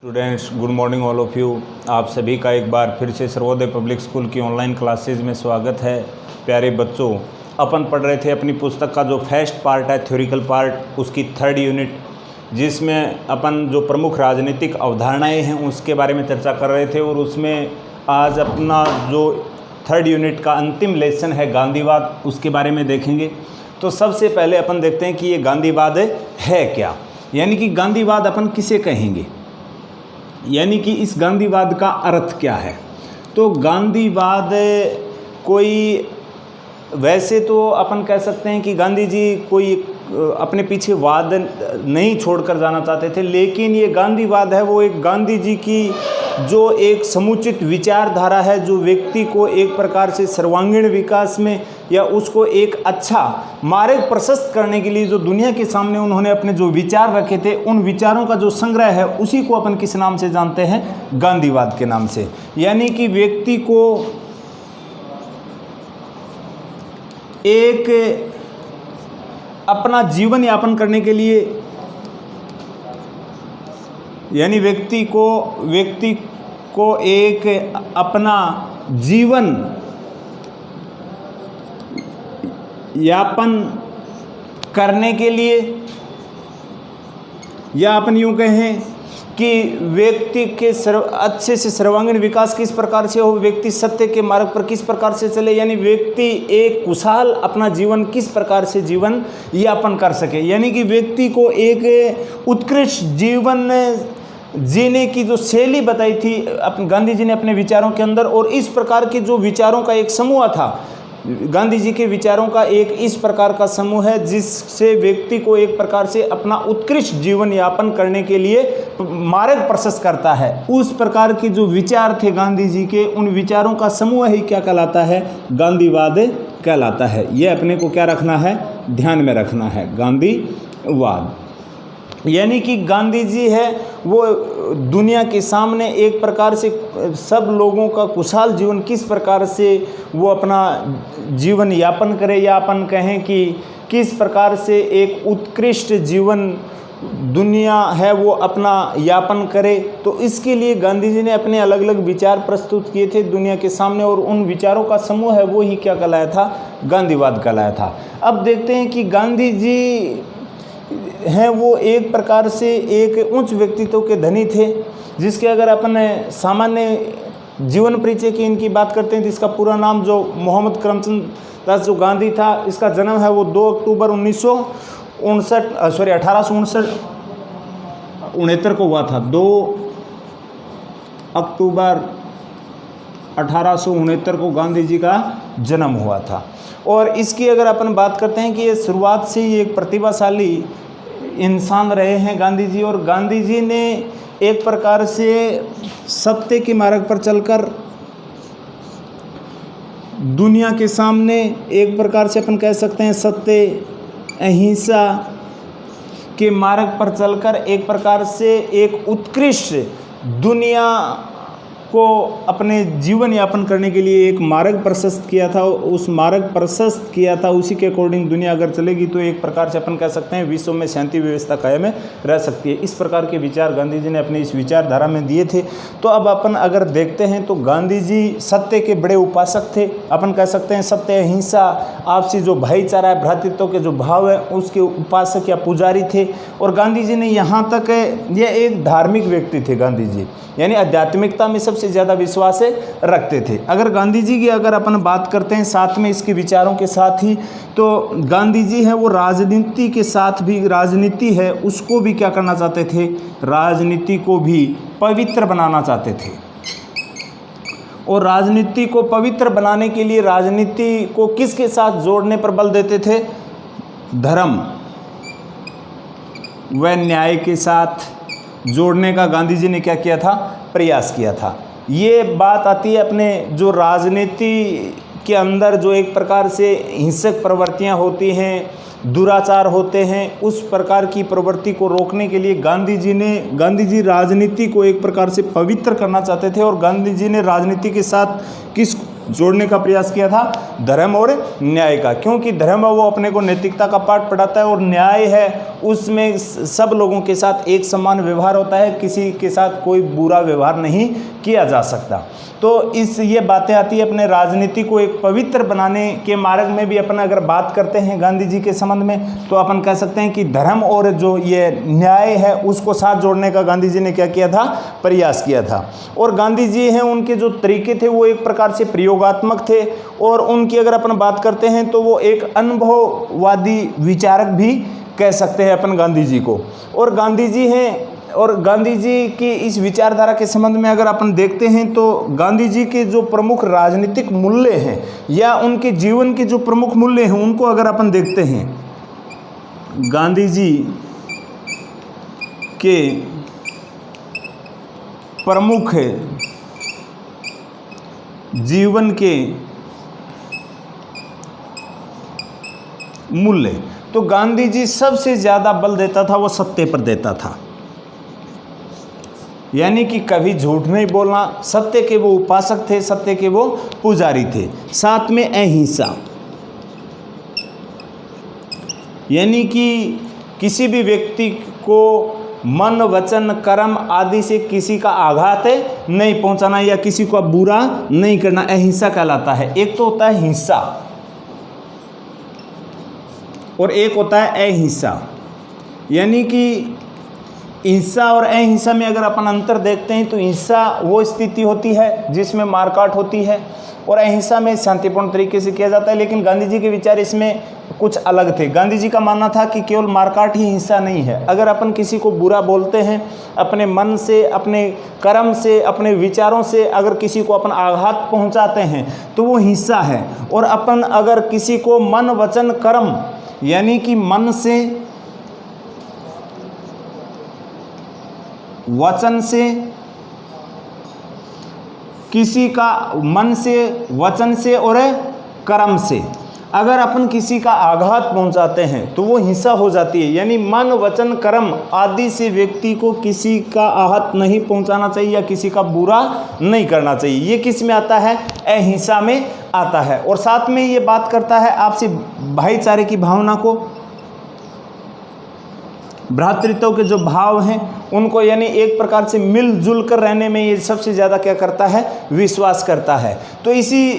Students, good morning all of you. आप सभी का एक बार फिर से सर्वोदय पब्लिक स्कूल की ऑनलाइन क्लासेज में स्वागत है। प्यारे बच्चों, अपन पढ़ रहे थे अपनी पुस्तक का जो फर्स्ट पार्ट है, थ्योरिकल पार्ट, उसकी थर्ड यूनिट, जिसमें अपन जो प्रमुख राजनीतिक अवधारणाएं हैं उसके बारे में चर्चा कर रहे थे। और उसमें आज अपना जो थर्ड यूनिट का अंतिम लेसन है गांधीवाद, उसके बारे में देखेंगे। तो सबसे पहले अपन देखते हैं कि ये गांधीवाद है क्या, यानी कि गांधीवाद अपन किसे कहेंगे, यानी कि इस गांधीवाद का अर्थ क्या है। तो गांधीवाद कोई, वैसे तो अपन कह सकते हैं कि गांधी जी कोई अपने पीछे वाद नहीं छोड़कर जाना चाहते थे, लेकिन ये गांधीवाद है वो एक गांधी जी की जो एक समुचित विचारधारा है, जो व्यक्ति को एक प्रकार से सर्वांगीण विकास में या उसको एक अच्छा मार्ग प्रशस्त करने के लिए जो दुनिया के सामने उन्होंने अपने जो विचार रखे थे, उन विचारों का जो संग्रह है उसी को अपन किस नाम से जानते हैं, गांधीवाद के नाम से। यानी कि व्यक्ति को एक अपना जीवन यापन करने के लिए, यानी व्यक्ति को एक अपना जीवन यापन करने के लिए, या अपन यूँ कहें कि व्यक्ति के अच्छे से सर्वांगीण विकास किस प्रकार से हो, व्यक्ति सत्य के मार्ग पर किस प्रकार से चले, यानी व्यक्ति एक खुशहाल अपना जीवन किस प्रकार से जीवन यापन कर सके, यानी कि व्यक्ति को एक उत्कृष्ट जीवन जीने की जो शैली बताई थी गांधी जी ने अपने विचारों के अंदर। और इस प्रकार के जो विचारों का एक समूह था, गांधी जी के विचारों का एक इस प्रकार का समूह है जिससे व्यक्ति को एक प्रकार से अपना उत्कृष्ट जीवन यापन करने के लिए मार्ग प्रशस्त करता है। उस प्रकार के जो विचार थे गांधी जी के, उन विचारों का समूह ही क्या कहलाता है, गांधीवाद कहलाता है। ये अपने को क्या रखना है, ध्यान में रखना है, गांधीवाद। यानी कि गांधी जी है वो दुनिया के सामने एक प्रकार से सब लोगों का खुशहाल जीवन किस प्रकार से वो अपना जीवन यापन करे, या अपन कहें कि किस प्रकार से एक उत्कृष्ट जीवन दुनिया है वो अपना यापन करे। तो इसके लिए गांधी जी ने अपने अलग अलग विचार प्रस्तुत किए थे दुनिया के सामने, और उन विचारों का समूह है वो ही क्या कहलाया था, गांधीवाद कहलाया था। अब देखते हैं कि गांधी जी हैं वो एक प्रकार से एक उच्च व्यक्तित्व के धनी थे, जिसके अगर अपन सामान्य जीवन परिचय की इनकी बात करते हैं तो इसका पूरा नाम जो मोहम्मद करमचंद दास जो गांधी था, इसका जन्म है वो 2 अक्टूबर 1869 को हुआ था। 2 अक्टूबर 1869 को गांधी जी का जन्म हुआ था। और इसकी अगर अपन बात करते हैं कि ये शुरुआत से ही एक प्रतिभाशाली इंसान रहे हैं गांधी जी, और गांधी जी ने एक प्रकार से सत्य के मार्ग पर चलकर दुनिया के सामने एक प्रकार से अपन कह सकते हैं सत्य अहिंसा के मार्ग पर चलकर एक प्रकार से एक उत्कृष्ट दुनिया को अपने जीवन यापन करने के लिए एक मार्ग प्रशस्त किया था। उस मार्ग प्रशस्त किया था, उसी के अकॉर्डिंग दुनिया अगर चलेगी तो एक प्रकार से अपन कह सकते हैं विश्व में शांति व्यवस्था कायम रह सकती है। इस प्रकार के विचार गांधी जी ने अपनी इस विचारधारा में दिए थे। तो अब अपन अगर देखते हैं तो गांधी जी सत्य के बड़े उपासक थे। अपन कह सकते हैं सत्य अहिंसा आपसी जो भाईचारा है, भ्रातृत्व के जो भाव है, उसके उपासक या पुजारी थे। और गांधी जी ने यहाँ तक यह एक धार्मिक व्यक्ति थे गांधी जी, यानी आध्यात्मिकता में सबसे ज़्यादा विश्वास रखते थे। अगर गांधी जी की अगर अपन बात करते हैं साथ में इसके विचारों के साथ ही, तो गांधी जी है वो राजनीति के साथ भी, राजनीति है उसको भी क्या करना चाहते थे, राजनीति को भी पवित्र बनाना चाहते थे। और राजनीति को पवित्र बनाने के लिए राजनीति को किसके साथ जोड़ने पर बल देते थे, धर्म व न्याय के साथ जोड़ने का गांधी जी ने क्या किया था, प्रयास किया था। ये बात आती है अपने जो राजनीति के अंदर जो एक प्रकार से हिंसक प्रवृत्तियां होती हैं, दुराचार होते हैं, उस प्रकार की प्रवृत्ति को रोकने के लिए गांधी जी राजनीति को एक प्रकार से पवित्र करना चाहते थे। और गांधी जी ने राजनीति के साथ किस जोड़ने का प्रयास किया था, धर्म और न्याय का, क्योंकि धर्म है वो अपने को नैतिकता का पाठ पढ़ाता है और न्याय है उसमें सब लोगों के साथ एक समान व्यवहार होता है, किसी के साथ कोई बुरा व्यवहार नहीं किया जा सकता। तो ये बातें आती है अपने राजनीति को एक पवित्र बनाने के मार्ग में भी। अपन अगर बात करते हैं गांधी जी के संबंध में तो अपन कह सकते हैं कि धर्म और जो ये न्याय है उसको साथ जोड़ने का गांधी जी ने क्या किया था, प्रयास किया था। और गांधी जी हैं, उनके जो तरीके थे वो एक प्रकार से प्रयोगात्मक थे, और उनकी अगर अपन बात करते हैं तो वो एक अनुभववादी विचारक भी कह सकते हैं अपन गांधी जी को। और गांधी जी हैं, और गांधी जी की इस विचारधारा के संबंध में अगर अपन देखते हैं तो गांधी जी के जो प्रमुख राजनीतिक मूल्य हैं या उनके जीवन के जो प्रमुख मूल्य हैं उनको अगर अपन देखते हैं, गांधी जी के प्रमुख जीवन के मूल्य, तो गांधी जी सबसे ज़्यादा बल देता था वो सत्य पर देता था, यानी कि कभी झूठ नहीं बोलना। सत्य के वो उपासक थे, सत्य के वो पुजारी थे। साथ में अहिंसा, यानी कि किसी भी व्यक्ति को मन वचन कर्म आदि से किसी का आघात नहीं पहुंचाना या किसी को बुरा नहीं करना, अहिंसा कहलाता है। एक तो होता है हिंसा और एक होता है अहिंसा, यानी कि हिंसा और अहिंसा में अगर अपन अंतर देखते हैं तो हिंसा वो स्थिति होती है जिसमें मारकाट होती है और अहिंसा में शांतिपूर्ण तरीके से किया जाता है। लेकिन गांधी जी के विचार इसमें कुछ अलग थे। गांधी जी का मानना था कि केवल मारकाट ही हिंसा नहीं है। अगर अपन किसी को बुरा बोलते हैं अपने मन से, अपने कर्म से, अपने विचारों से अगर किसी को अपन आघात पहुंचाते हैं तो वो हिंसा है। और अपन अगर किसी को मन वचन कर्म, यानी कि मन से, वचन से, किसी का मन से, वचन से और कर्म से अगर अपन किसी का आघात पहुंचाते हैं तो वो हिंसा हो जाती है। यानी मन वचन कर्म आदि से व्यक्ति को किसी का आहत नहीं पहुंचाना चाहिए या किसी का बुरा नहीं करना चाहिए। ये किस में आता है? अहिंसा में आता है। और साथ में ये बात करता है आपसी भाईचारे की भावना को, भ्रातृत्व के जो भाव हैं उनको, यानी एक प्रकार से मिलजुल कर रहने में ये सबसे ज़्यादा क्या करता है? विश्वास करता है। तो इसी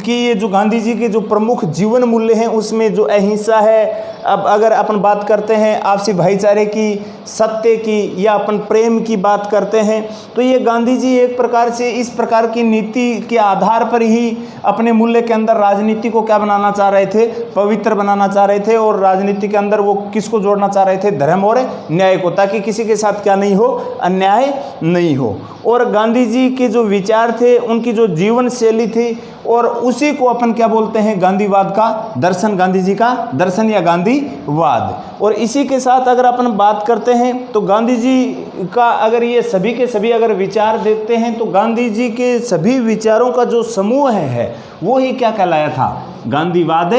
की ये जो गांधी जी के जो प्रमुख जीवन मूल्य हैं उसमें जो अहिंसा है, अब अगर अपन बात करते हैं आपसी भाईचारे की, सत्य की या अपन प्रेम की बात करते हैं तो ये गांधी जी एक प्रकार से इस प्रकार की नीति के आधार पर ही अपने मूल्य के अंदर राजनीति को क्या बनाना चाह रहे थे? पवित्र बनाना चाह रहे थे। और राजनीति के अंदर वो किसको जोड़ना चाह रहे थे? धर्म और न्याय को, ताकि किसी के साथ क्या नहीं हो? अन्याय नहीं हो। और गांधी जी के जो विचार थे, उनकी जो जीवन शैली थी, और उसी को अपन क्या बोलते हैं? गांधीवाद का दर्शन, गांधी जी का दर्शन या गांधीवाद। और इसी के साथ अगर अपन बात करते हैं तो गांधी जी का अगर ये सभी के सभी अगर विचार देखते हैं तो गांधी जी के सभी विचारों का जो समूह है वो ही क्या कहलाया था? गांधीवाद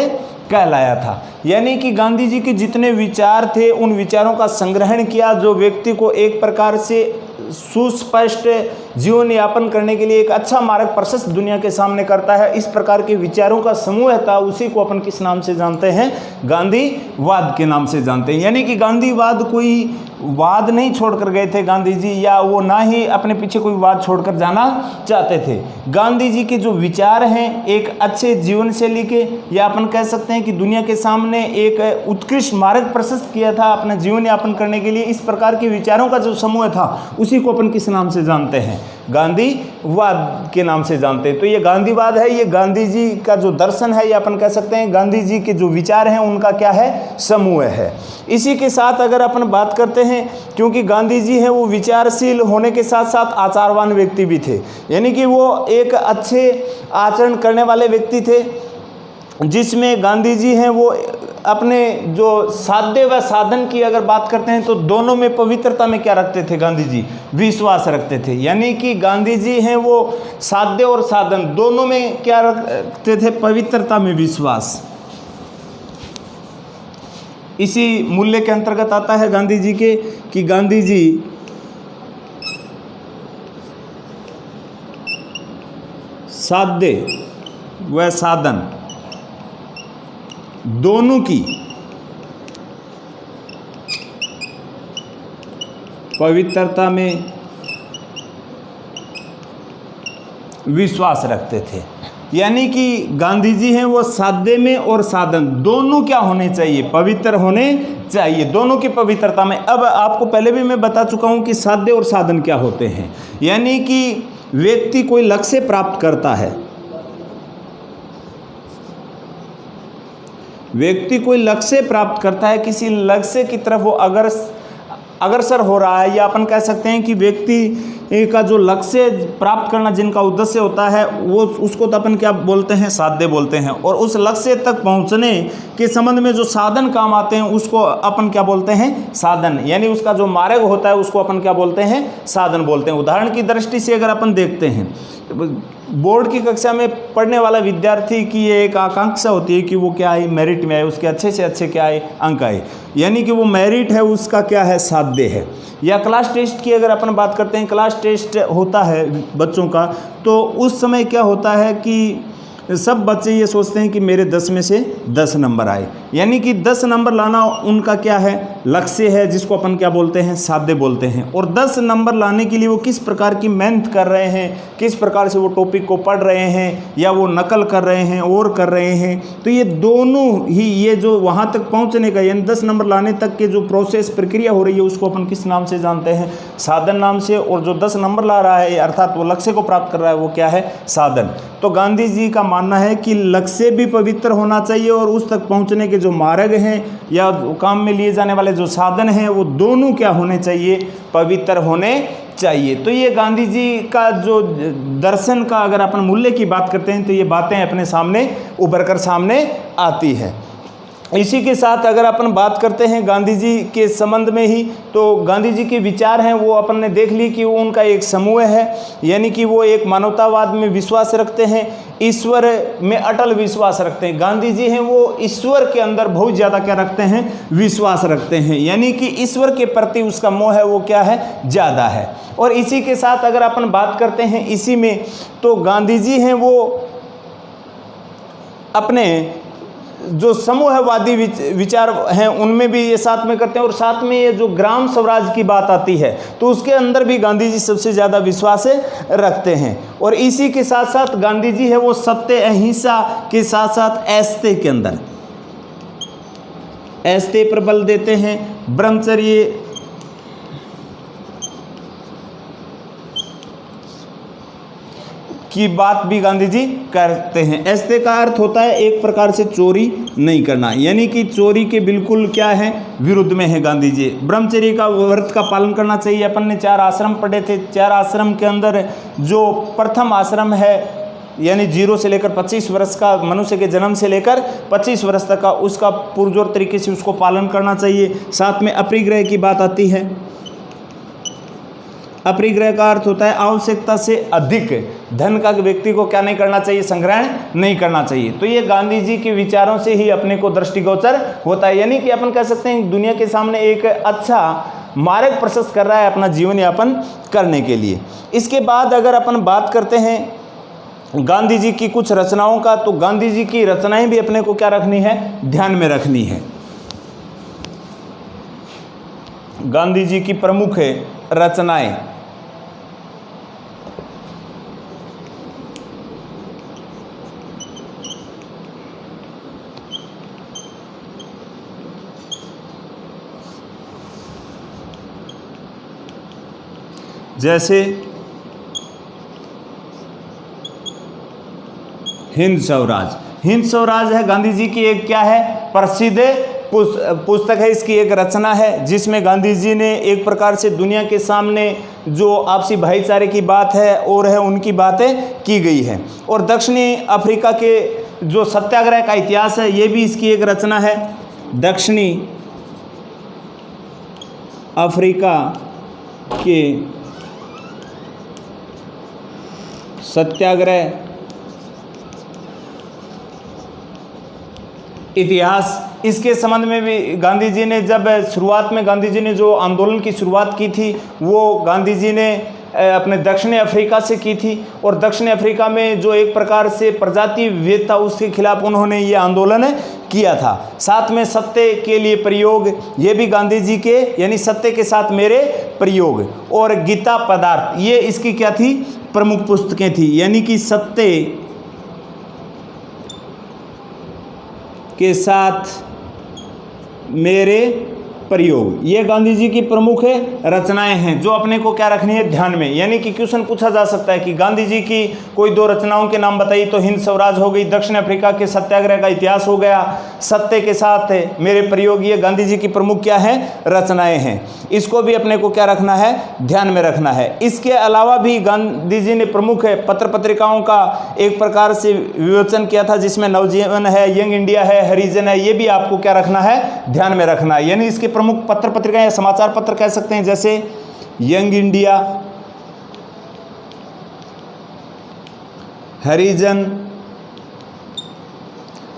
कहलाया था। यानी कि गांधी जी के जितने विचार थे उन विचारों का संग्रहण किया, जो व्यक्ति को एक प्रकार से सुस्पष्ट जीवन यापन करने के लिए एक अच्छा मार्ग प्रशस्त दुनिया के सामने करता है। इस प्रकार के विचारों का समूह था, उसी को अपन किस नाम से जानते हैं? गांधीवाद के नाम से जानते हैं। यानी कि गांधीवाद कोई वाद नहीं छोड़कर गए थे गांधी जी, या वो ना ही अपने पीछे कोई वाद छोड़कर जाना चाहते थे। गांधी जी के जो विचार हैं एक अच्छे जीवन शैली के, या अपन कह सकते हैं कि दुनिया के सामने एक उत्कृष्ट मार्ग प्रशस्त किया था अपना जीवन यापन करने के लिए। इस प्रकार के विचारों का जो समूह था उसी को अपन किस नाम से जानते हैं? गांधीवाद के नाम से जानते हैं। तो ये गांधीवाद है, ये गांधी जी का जो दर्शन है, या अपन कह सकते हैं गांधी जी के जो विचार हैं उनका क्या है? समूह है। इसी के साथ अगर अपन बात करते हैं, क्योंकि गांधी जी हैं वो विचारशील होने के साथ साथ आचारवान व्यक्ति भी थे, यानी कि वो एक अच्छे आचरण करने वाले व्यक्ति थे, जिसमें गांधी जी हैं वो अपने जो साध्य व साधन की अगर बात करते हैं तो दोनों में पवित्रता में क्या रखते थे? गांधी जी विश्वास रखते थे। यानी कि गांधी जी हैं वो साध्य और साधन दोनों में क्या रखते थे? पवित्रता में विश्वास। इसी मूल्य के अंतर्गत आता है गांधी जी के कि गांधी जी साध्य व साधन दोनों की पवित्रता में विश्वास रखते थे। यानी कि गांधी जी हैं वो साध्य में और साधन दोनों क्या होने चाहिए, पवित्र होने चाहिए, दोनों की पवित्रता में। अब आपको पहले भी मैं बता चुका हूं कि साध्य और साधन क्या होते हैं। यानी कि व्यक्ति कोई लक्ष्य प्राप्त करता है, व्यक्ति कोई लक्ष्य प्राप्त करता है, किसी लक्ष्य की तरफ वो अग्रसर हो रहा है, या अपन कह सकते हैं कि व्यक्ति का जो लक्ष्य प्राप्त करना जिनका उद्देश्य होता है वो उसको तो अपन क्या बोलते हैं, साध्य बोलते हैं। और उस लक्ष्य तक पहुंचने के संबंध में जो साधन काम आते हैं उसको अपन क्या बोलते हैं, साधन। यानी उसका जो मार्ग होता है उसको अपन क्या बोलते हैं, साधन बोलते हैं। उदाहरण की दृष्टि से अगर अपन देखते हैं, बोर्ड की कक्षा में पढ़ने वाला विद्यार्थी की ये एक आकांक्षा होती है कि वो क्या है, मेरिट में आए, उसके अच्छे से अच्छे क्या है, अंक आए, यानी कि वो मेरिट है उसका क्या है, साध्य है। या क्लास टेस्ट की अगर अपन बात करते हैं, क्लास टेस्ट होता है बच्चों का, तो उस समय क्या होता है कि सब बच्चे ये सोचते हैं कि मेरे 10 में से 10 नंबर आए, यानी कि 10 नंबर लाना उनका क्या है, लक्ष्य है, जिसको अपन क्या बोलते हैं, साध्य बोलते हैं। और 10 नंबर लाने के लिए वो किस प्रकार की मेहनत कर रहे हैं, किस प्रकार से वो टॉपिक को पढ़ रहे हैं, या वो नकल कर रहे हैं और कर रहे हैं। तो ये दोनों ही, ये जो वहाँ तक पहुँचने का यानी 10 नंबर लाने तक के जो प्रोसेस प्रक्रिया हो रही है उसको अपन किस नाम से जानते हैं, साधन नाम से। और जो 10 नंबर ला रहा है अर्थात वो लक्ष्य को प्राप्त कर रहा है वो क्या है, साधन। तो गांधी जी का मानना है कि लक्ष्य भी पवित्र होना चाहिए और उस तक पहुंचने के जो मार्ग हैं या काम में लिए जाने वाले जो साधन हैं वो दोनों क्या होने चाहिए, पवित्र होने चाहिए। तो ये गांधी जी का जो दर्शन का अगर अपन मूल्य की बात करते हैं तो ये बातें अपने सामने उभर कर सामने आती है। इसी के साथ अगर अपन बात करते हैं गांधी जी के संबंध में ही, तो गांधी जी के विचार हैं वो अपन ने देख ली कि वो उनका एक समूह है, यानी कि वो एक मानवतावाद में विश्वास रखते हैं, ईश्वर में अटल विश्वास रखते हैं। गांधी जी हैं वो ईश्वर के अंदर बहुत ज़्यादा क्या रखते हैं, विश्वास रखते हैं, यानी कि ईश्वर के प्रति उसका मोह है वो क्या है, ज़्यादा है। और इसी के साथ अगर अपन बात करते हैं इसी में, तो गांधी जी हैं वो अपने जो समूहवादी विचार हैं उनमें भी ये साथ में करते हैं। और साथ में ये जो ग्राम स्वराज की बात आती है तो उसके अंदर भी गांधी जी सबसे ज़्यादा विश्वास रखते हैं। और इसी के साथ साथ गांधी जी है वो सत्य अहिंसा के साथ साथ ऐस्ते के अंदर ऐस्ते पर बल देते हैं, ब्रह्मचर्य की बात भी गांधी जी करते हैं। ऐसे का अर्थ होता है एक प्रकार से चोरी नहीं करना, यानी कि चोरी के बिल्कुल क्या है, विरुद्ध में है गांधी जी। ब्रह्मचर्य का व्रत का पालन करना चाहिए। अपन ने 4 आश्रम पढ़े थे, 4 आश्रम के अंदर जो प्रथम आश्रम है यानी 0 से लेकर 25 वर्ष का, मनुष्य के जन्म से लेकर 25 वर्ष तक का, उसका पुरजोर तरीके से उसको पालन करना चाहिए। साथ में अपरिग्रह की बात आती है। अपरिग्रह का अर्थ होता है आवश्यकता से अधिक धन का व्यक्ति को क्या नहीं करना चाहिए, संग्रहण नहीं करना चाहिए। तो ये गांधी जी के विचारों से ही अपने को दृष्टिगोचर होता है, यानी कि अपन कह सकते हैं दुनिया के सामने एक अच्छा मार्ग प्रशस्त कर रहा है अपना जीवन यापन करने के लिए। इसके बाद अगर अपन बात करते हैं गांधी जी की कुछ रचनाओं का, तो गांधी जी की रचनाएं भी अपने को क्या रखनी है, ध्यान में रखनी है। गांधी जी की प्रमुख रचनाएं, जैसे हिंद स्वराज। हिंद स्वराज है गांधी जी की एक क्या है, प्रसिद्ध पुस्तक है, इसकी एक रचना है जिसमें गांधी जी ने एक प्रकार से दुनिया के सामने जो आपसी भाईचारे की बात है और है उनकी बातें की गई है। और दक्षिणी अफ्रीका के जो सत्याग्रह का इतिहास है ये भी इसकी एक रचना है। दक्षिणी अफ्रीका के सत्याग्रह इतिहास, इसके संबंध में भी गांधी जी ने जब शुरुआत में गांधी जी ने जो आंदोलन की शुरुआत की थी वो गांधी जी ने अपने दक्षिणी अफ्रीका से की थी। और दक्षिणी अफ्रीका में जो एक प्रकार से प्रजाति विविधता उसके खिलाफ उन्होंने ये आंदोलन किया था। साथ में सत्य के लिए प्रयोग, ये भी गांधी जी के, यानी सत्य के साथ मेरे प्रयोग, और गीता पदार्थ, ये इसकी क्या थी, प्रमुख पुस्तकें थी। यानी कि सत्य के साथ मेरे प्रयोग, ये गांधी जी की प्रमुख रचनाएं हैं जो अपने को क्या रखनी है ध्यान में। यानी कि क्वेश्चन पूछा जा सकता है कि गांधी जी की कोई 2 रचनाओं के नाम बताइए, तो हिंद स्वराज हो गई, दक्षिण अफ्रीका के सत्याग्रह का इतिहास हो गया, सत्य के साथ मेरे प्रयोग, ये गांधी जी की प्रमुख क्या है रचनाएं हैं। इसको भी अपने को क्या रखना है, ध्यान में रखना है। इसके अलावा भी गांधी जी ने प्रमुख पत्र पत्रिकाओं का एक प्रकार से विवेचन किया था, जिसमें नवजीवन है, यंग इंडिया है, हरिजन है, ये भी आपको क्या रखना है, ध्यान में रखना है। यानी इसके प्रमुख पत्र पत्रिकाएं या समाचार पत्र कह सकते हैं, जैसे यंग इंडिया, हरिजन,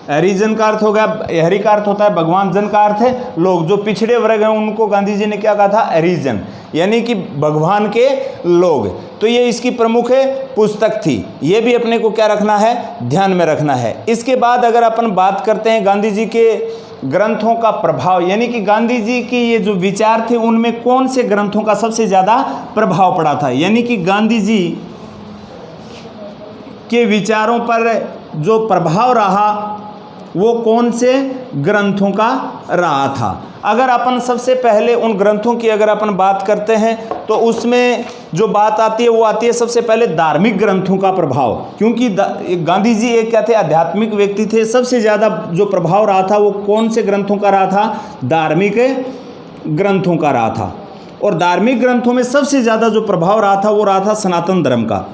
हरिजन का अर्थ हो गया, हरि का अर्थ होता है भगवान, जन का अर्थ है लोग, जो पिछड़े वर्ग हैं उनको गांधी जी ने क्या कहा था, हरिजन, यानी कि भगवान के लोग। तो ये इसकी प्रमुख पुस्तक थी, ये भी अपने को क्या रखना है, ध्यान में रखना है। इसके बाद अगर अपन बात करते हैं गांधी जी के ग्रंथों का प्रभाव, यानी कि गांधी जी की ये जो विचार थे उनमें कौन से ग्रंथों का सबसे ज़्यादा प्रभाव पड़ा था, यानी कि गांधी जी के विचारों पर जो प्रभाव रहा वो कौन से ग्रंथों का रहा था। अगर अपन सबसे पहले उन ग्रंथों की अगर अपन बात करते हैं तो उसमें जो बात आती है वो आती है सबसे पहले धार्मिक ग्रंथों का प्रभाव, क्योंकि गांधी जी एक क्या थे, आध्यात्मिक व्यक्ति थे। सबसे ज़्यादा जो प्रभाव रहा था वो कौन से ग्रंथों का रहा था, धार्मिक ग्रंथों का रहा था। और धार्मिक ग्रंथों में सबसे ज़्यादा जो प्रभाव रहा था वो रहा था सनातन धर्म का।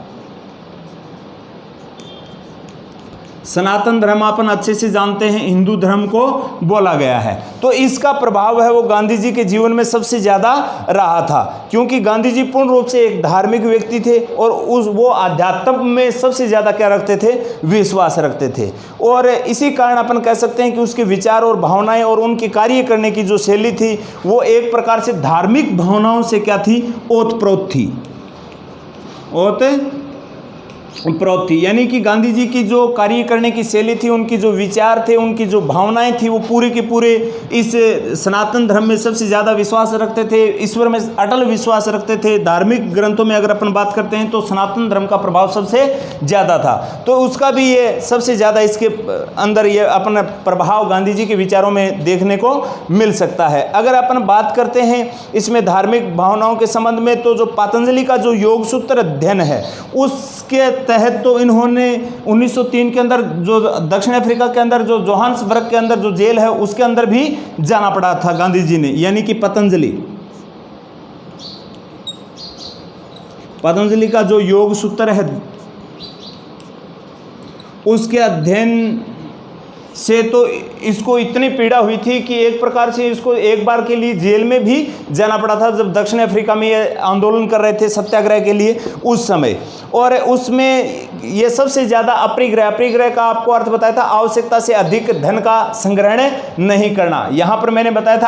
सनातन धर्म अपन अच्छे से जानते हैं, हिंदू धर्म को बोला गया है। तो इसका प्रभाव है वो गांधी जी के जीवन में सबसे ज़्यादा रहा था, क्योंकि गांधी जी पूर्ण रूप से एक धार्मिक व्यक्ति थे और वो आध्यात्म में सबसे ज़्यादा क्या रखते थे, विश्वास रखते थे। और इसी कारण अपन कह सकते हैं कि उसके विचार और भावनाएं और उनके कार्य करने की जो शैली थी वो एक प्रकार से धार्मिक भावनाओं से क्या थी, ओतप्रोत थी, ओतप्रोत थी। यानी कि गांधी जी की जो कार्य करने की शैली थी, उनकी जो विचार थे, उनकी जो भावनाएं थी, वो पूरे के पूरे इस सनातन धर्म में सबसे ज़्यादा विश्वास रखते थे, ईश्वर में अटल विश्वास रखते थे। धार्मिक ग्रंथों में अगर अपन बात करते हैं तो सनातन धर्म का प्रभाव सबसे ज़्यादा था, तो उसका भी ये सबसे ज़्यादा इसके अंदर ये अपना प्रभाव गांधी जी के विचारों में देखने को मिल सकता है। अगर अपन बात करते हैं इसमें धार्मिक भावनाओं के संबंध में, तो जो पतंजलि का जो योग सूत्र अध्ययन है उसके तहत तो इन्होंने 1903 के अंदर जो दक्षिण अफ्रीका के अंदर जो जोहान्सबर्ग के अंदर जो जेल है उसके अंदर भी जाना पड़ा था गांधी जी ने। यानी कि पतंजलि का जो योग सूत्र है उसके अध्ययन से तो इसको इतनी पीड़ा हुई थी कि एक प्रकार से इसको एक बार के लिए जेल में भी जाना पड़ा था, जब दक्षिण अफ्रीका में ये आंदोलन कर रहे थे सत्याग्रह के लिए उस समय। और उसमें ये सबसे ज़्यादा अपरिग्रह का आपको अर्थ बताया था, आवश्यकता से अधिक धन का संग्रहण नहीं करना। यहाँ पर मैंने बताया था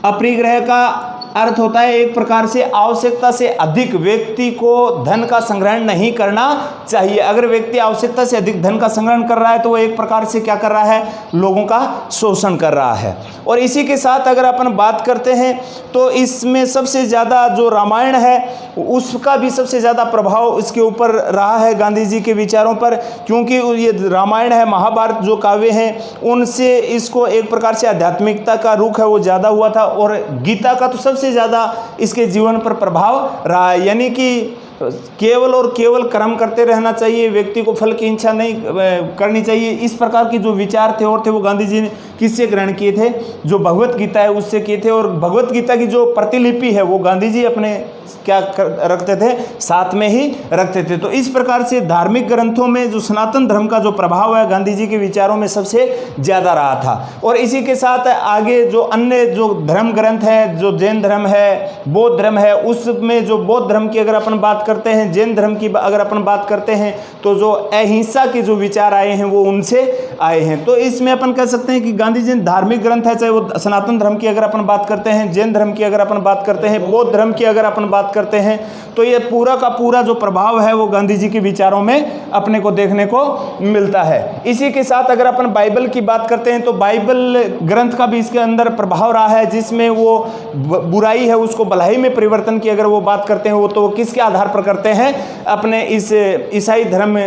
अपरिग्रह का अर्थ होता है एक प्रकार से आवश्यकता से अधिक व्यक्ति को धन का संग्रहण नहीं करना चाहिए। अगर व्यक्ति आवश्यकता से अधिक धन का संग्रहण कर रहा है तो वो एक प्रकार से क्या कर रहा है, लोगों का शोषण कर रहा है। और इसी के साथ अगर अपन बात करते हैं तो इसमें सबसे ज़्यादा जो रामायण है उसका भी सबसे ज़्यादा प्रभाव इसके ऊपर रहा है गांधी जी के विचारों पर, क्योंकि ये रामायण है, महाभारत जो काव्य हैं उनसे इसको एक प्रकार से आध्यात्मिकता का रुख है वो ज़्यादा हुआ था। और गीता का तो सबसे ज़्यादा इसके जीवन पर प्रभाव रहा है। यानी कि केवल और केवल कर्म करते रहना चाहिए, व्यक्ति को फल की इच्छा नहीं करनी चाहिए, इस प्रकार के जो विचार थे और थे वो गांधी जी ने किससे ग्रहण किए थे, जो भगवत गीता है उससे किए थे। और भगवत गीता की जो प्रतिलिपि है वो गांधी जी अपने क्या रखते थे, साथ में ही रखते थे। तो इस प्रकार से धार्मिक ग्रंथों में जो सनातन धर्म का जो प्रभाव है गांधी जी के विचारों में सबसे ज़्यादा रहा था। और इसी के साथ आगे जो अन्य जो धर्म ग्रंथ है, जो जैन धर्म है, बौद्ध धर्म है, उसमें जो बौद्ध धर्म की अगर अपन बात करते हैं, जैन धर्म की अगर अपन बात करते हैं तो जो अहिंसा के जो विचार आए हैं वो उनसे आए हैं। तो इसमें अपन कह सकते हैं कि गांधी जी धार्मिक ग्रंथ है, चाहे वो सनातन धर्म की अगर अपन बात करते हैं, जैन धर्म की अगर अपन बात करते हैं, बौद्ध धर्म की अगर अपन बात करते हैं, तो ये पूरा का पूरा जो प्रभाव है वो गांधी जी के विचारों में अपने को देखने को मिलता है। इसी के साथ अगर अपन बाइबल की बात करते हैं तो बाइबल ग्रंथ का भी इसके अंदर प्रभाव रहा है, जिसमें वो बुराई है उसको भलाई में परिवर्तन की अगर वो बात करते हैं, वो तो किसके आधार पर करते हैं, अपने इस ईसाई धर्म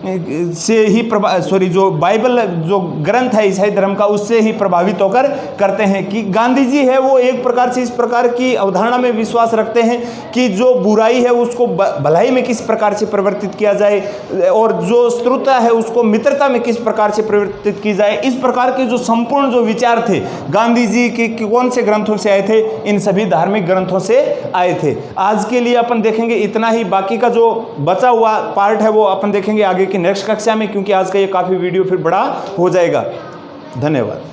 से ही जो बाइबल जो ग्रंथ है ईसाई धर्म का, उससे ही प्रभावित होकर करते हैं। कि गांधी जी है वो एक प्रकार से इस प्रकार की अवधारणा में विश्वास रखते हैं कि जो बुराई है उसको भलाई में किस प्रकार से परिवर्तित किया जाए, और जो शत्रुता है उसको मित्रता में किस प्रकार से परिवर्तित की जाए। इस प्रकार के जो संपूर्ण जो विचार थे गांधी जी के कौन से ग्रंथों से आए थे, इन सभी धार्मिक ग्रंथों से आए थे। आज के लिए अपन देखेंगे इतना ही, बाकी का जो बचा हुआ पार्ट है वो अपन देखेंगे आगे की नेक्स्ट कक्षा में, क्योंकि आज का ये काफ़ी वीडियो फिर बड़ा हो जाएगा। धन्यवाद।